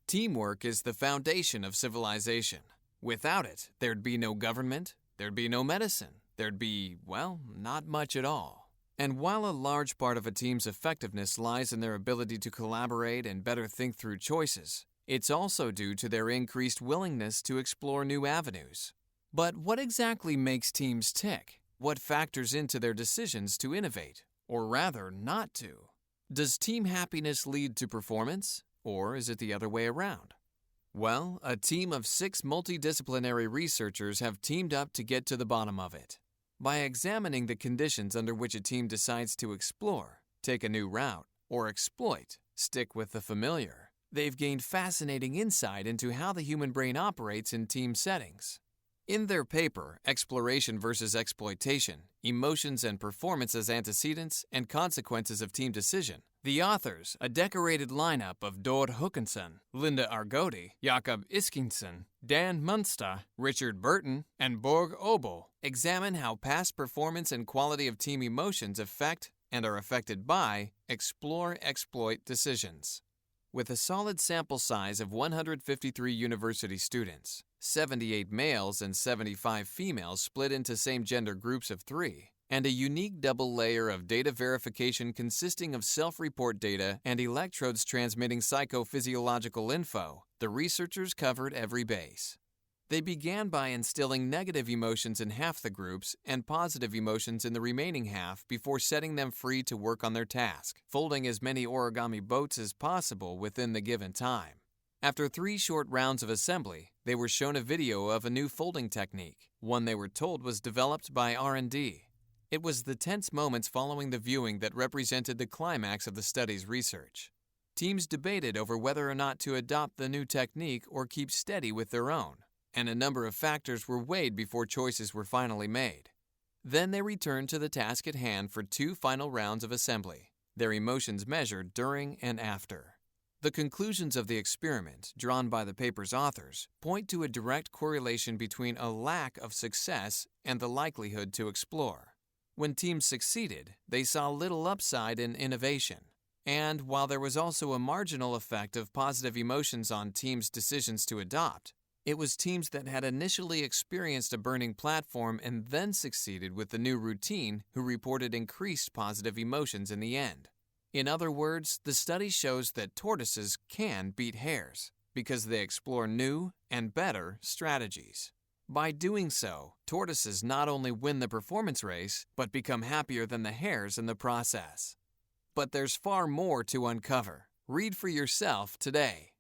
Teamwork is the foundation of civilization. Without it, there'd be no government, there'd be no medicine, there'd be, well, not much at all. And while a large part of a team's effectiveness lies in their ability to collaborate and better think through choices, it's also due to their increased willingness to explore new avenues. But what exactly makes teams tick? What factors into their decisions to innovate, or rather not to? Does team happiness lead to performance, or is it the other way around? Well, a team of 6 multidisciplinary researchers have teamed up to get to the bottom of it. By examining the conditions under which a team decides to explore, take a new route, or exploit, stick with the familiar, they've gained fascinating insight into how the human brain operates in team settings. In their paper, Exploration versus Exploitation, Emotions and Performance as Antecedents and Consequences of Team Decision, the authors, a decorated lineup of Hakonsson, Linda Argote, Jakob Eskildsen, Dan Munster, Richard Burton, and Obel, examine how past performance and quality of team emotions affect and are affected by explore-exploit decisions. With a solid sample size of 153 university students, 78 males and 75 females split into same-gender groups of 3, and a unique double layer of data verification consisting of self-report data and electrodes transmitting psychophysiological info, the researchers covered every base. They began by instilling negative emotions in half the groups and positive emotions in the remaining half before setting them free to work on their task, folding as many origami boats as possible within the given time. After 3 short rounds of assembly, they were shown a video of a new folding technique, one they were told was developed by R&D. It was the tense moments following the viewing that represented the climax of the study's research. Teams debated over whether or not to adopt the new technique or keep steady with their own, and a number of factors were weighed before choices were finally made. Then they returned to the task at hand for 2 final rounds of assembly, their emotions measured during and after. The conclusions of the experiment, drawn by the paper's authors, point to a direct correlation between a lack of success and the likelihood to explore. When teams succeeded, they saw little upside in innovation. And while there was also a marginal effect of positive emotions on teams' decisions to adopt, it was teams that had initially experienced a burning platform and then succeeded with the new routine who reported increased positive emotions in the end. In other words, the study shows that tortoises can beat hares because they explore new and better strategies. By doing so, tortoises not only win the performance race, but become happier than the hares in the process. But there's far more to uncover. Read for yourself today.